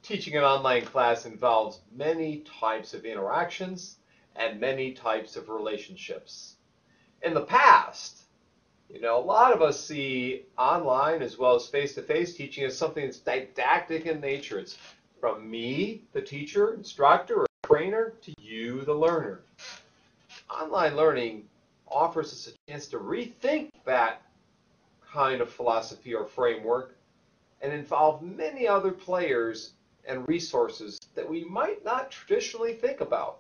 Teaching an online class involves many types of interactions and many types of relationships. In the past, a lot of us see online as well as face-to-face teaching as something that's didactic in nature. It's from me, the teacher, instructor, or trainer, to you, the learner. Online learning offers us a chance to rethink that kind of philosophy or framework and involve many other players and resources that we might not traditionally think about.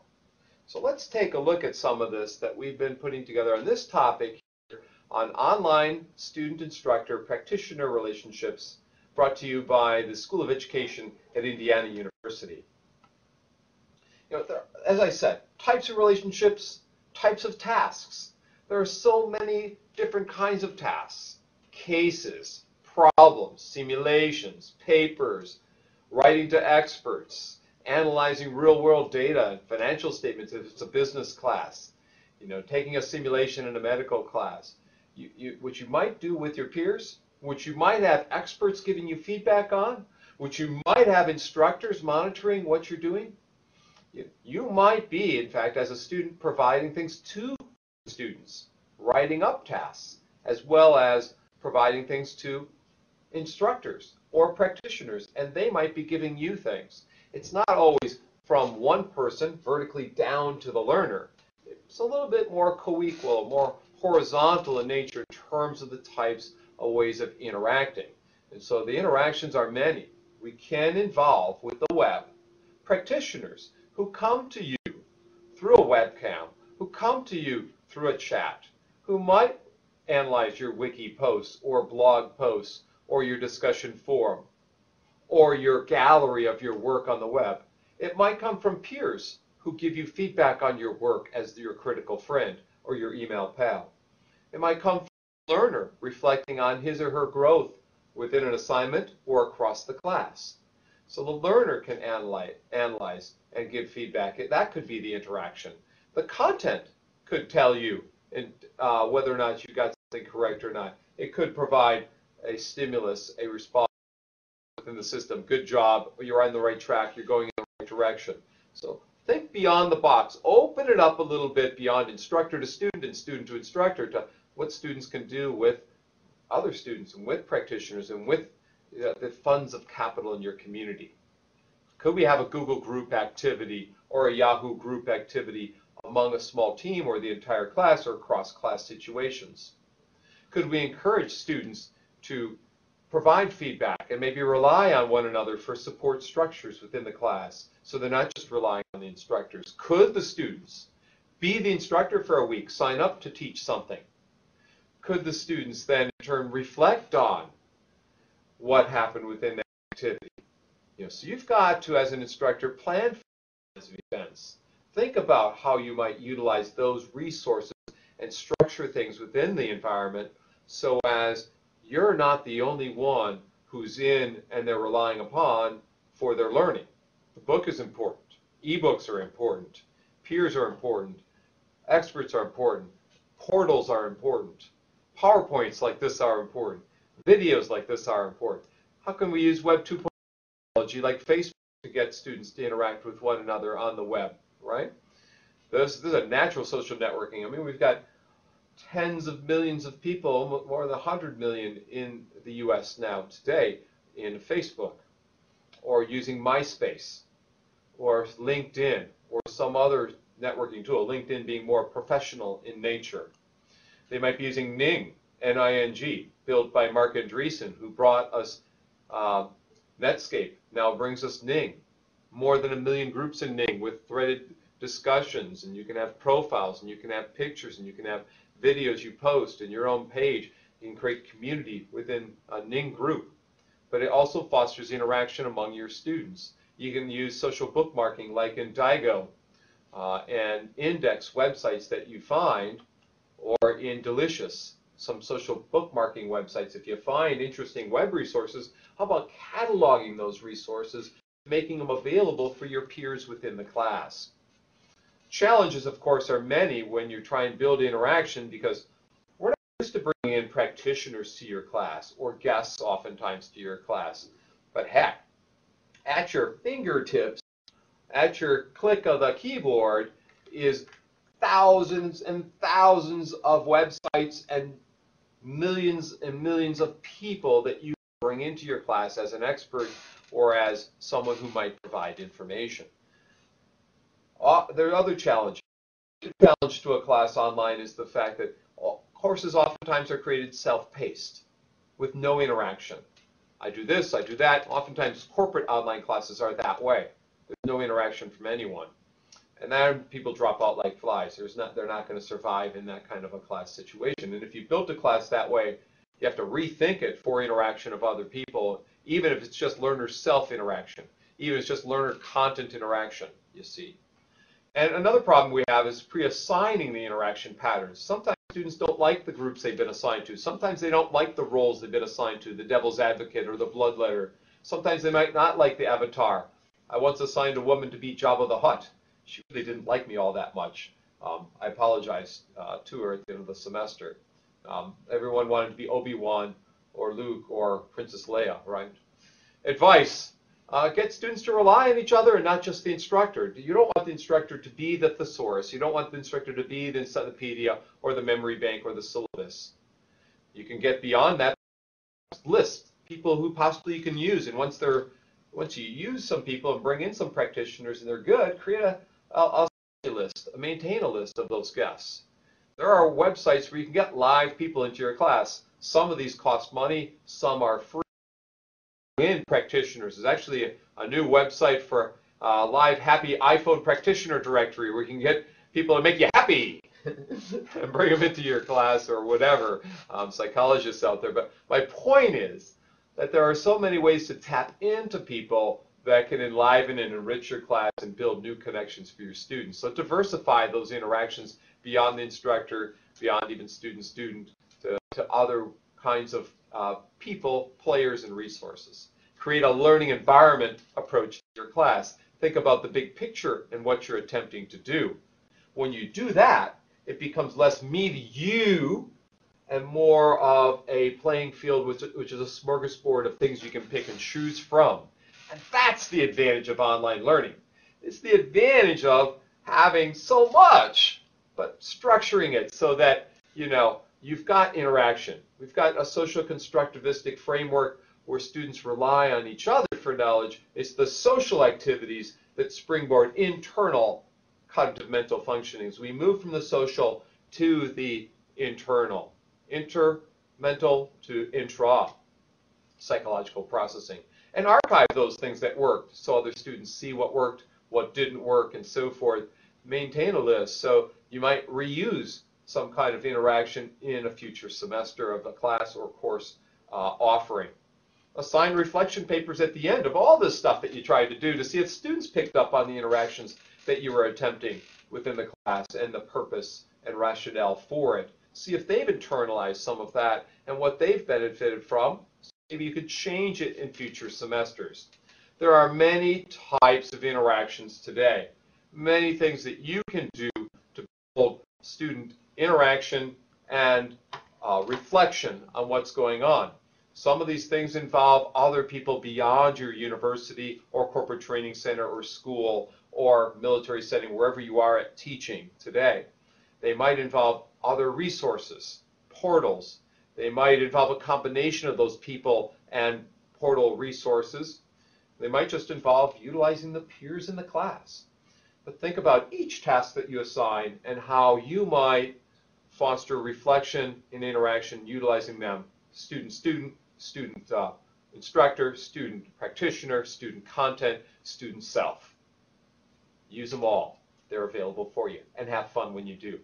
So let's take a look at some of this that we've been putting together on this topic here on online student-instructor practitioner relationships, brought to you by the School of Education at Indiana University. As I said, types of relationships, types of tasks. There are so many different kinds of tasks: cases, problems, simulations, papers, writing to experts, analyzing real-world data and financial statements if it's a business class, taking a simulation in a medical class, which you might do with your peers, which you might have experts giving you feedback on, which you might have instructors monitoring what you're doing. You might be, in fact, as a student, providing things to students, writing up tasks, as well as providing things to instructors or practitioners, and they might be giving you things. It's not always from one person vertically down to the learner. It's a little bit more co-equal, more horizontal in nature in terms of the types of ways of interacting. And so the interactions are many. We can involve with the web practitioners who come to you through a webcam, who come to you through a chat, who might analyze your wiki posts or blog posts or your discussion forum or your gallery of your work on the web. It might come from peers who give you feedback on your work as your critical friend or your email pal. It might come from a learner reflecting on his or her growth within an assignment or across the class. So the learner can analyze and give feedback. That could be the interaction. The content could tell you whether or not you got something correct or not. It could provide a stimulus, a response within the system. Good job, you're on the right track, you're going in the right direction. So think beyond the box. Open it up a little bit beyond instructor to student and student to instructor to what students can do with other students and with practitioners and with the funds of capital in your community. Could we have a Google group activity or a Yahoo group activity among a small team or the entire class or cross-class situations? Could we encourage students to provide feedback and maybe rely on one another for support structures within the class so they're not just relying on the instructors? Could the students be the instructor for a week, sign up to teach something? Could the students then in turn reflect on what happened within that activity? So you've got to, as an instructor, plan for these events. Think about how you might utilize those resources and structure things within the environment so as you're not the only one who's in and they're relying upon for their learning. The book is important. Ebooks are important. Peers are important. Experts are important. Portals are important. PowerPoints like this are important. Videos like this are important. How can we use Web 2.0 technology like Facebook to get students to interact with one another on the web, right? This is a natural social networking. I mean, we've got tens of millions of people, more than 100 million in the US now today in Facebook, or using MySpace, or LinkedIn, or some other networking tool, LinkedIn being more professional in nature. They might be using Ning, N-I-N-G, built by Mark Andreessen, who brought us Netscape, now brings us Ning. More than 1 million groups in Ning with threaded discussions, and you can have profiles, and you can have pictures, and you can have videos you post in your own page. You can create community within a Ning group. But it also fosters interaction among your students. You can use social bookmarking like in Digo and index websites that you find, or in Delicious, some social bookmarking websites. If you find interesting web resources, how about cataloging those resources, making them available for your peers within the class? Challenges, of course, are many when you try and build interaction, because we're not used to bringing in practitioners to your class or guests oftentimes to your class. But heck, At your fingertips, at your click of the keyboard, is thousands and thousands of websites and millions of people that you bring into your class as an expert or as someone who might provide information. There are other challenges. The challenge to a class online is the fact that courses oftentimes are created self-paced with no interaction. I do this, I do that. Oftentimes corporate online classes are that way. There's no interaction from anyone. And then people drop out like flies. They're not going to survive in that kind of a class situation. And if you built a class that way, you have to rethink it for interaction of other people, even if it's just learner self-interaction, even if it's just learner content interaction, you see. And another problem we have is pre-assigning the interaction patterns. Sometimes students don't like the groups they've been assigned to. Sometimes they don't like the roles they've been assigned to, the devil's advocate or the bloodletter. Sometimes they might not like the avatar. I once assigned a woman to be Jabba the Hutt. She really didn't like me all that much. I apologized to her at the end of the semester. Everyone wanted to be Obi-Wan or Luke or Princess Leia, right? Advice. Get students to rely on each other and not just the instructor. You don't want the instructor to be the thesaurus. You don't want the instructor to be the encyclopedia or the memory bank or the syllabus. You can get beyond that. List people who possibly you can use, and once you use some people and bring in some practitioners and they're good, create a list, maintain a list of those guests. There are websites where you can get live people into your class. Some of these cost money, some are free. In practitioners, there's actually a new website for live happy iPhone practitioner directory where you can get people to make you happy and bring them into your class or whatever, psychologists out there. But my point is that there are so many ways to tap into people that can enliven and enrich your class and build new connections for your students. So diversify those interactions beyond the instructor, beyond even student-student, to other kinds of people, players, and resources. Create a learning environment approach to your class. Think about the big picture and what you're attempting to do. When you do that, it becomes less me to you and more of a playing field which is a smorgasbord of things you can pick and choose from. And that's the advantage of online learning. It's the advantage of having so much, but structuring it so that, you've got interaction. We've got a social constructivistic framework where students rely on each other for knowledge. It's the social activities that springboard internal cognitive mental functionings. We move from the social to the internal, intermental to intra psychological processing, and archive those things that worked so other students see what worked, what didn't work, and so forth. Maintain a list so you might reuse some kind of interaction in a future semester of a class or course offering. Assign reflection papers at the end of all this stuff that you tried to do to see if students picked up on the interactions that you were attempting within the class and the purpose and rationale for it. See if they've internalized some of that and what they've benefited from. Maybe you could change it in future semesters. There are many types of interactions today, many things that you can do to build student interaction and reflection on what's going on. Some of these things involve other people beyond your university or corporate training center or school or military setting, wherever you are at teaching today. They might involve other resources, portals. They might involve a combination of those people and portal resources. They might just involve utilizing the peers in the class. But think about each task that you assign and how you might foster reflection and interaction utilizing them. Student-student, student-instructor, student practitioner, student content, student self. Use them all. They're available for you. And have fun when you do.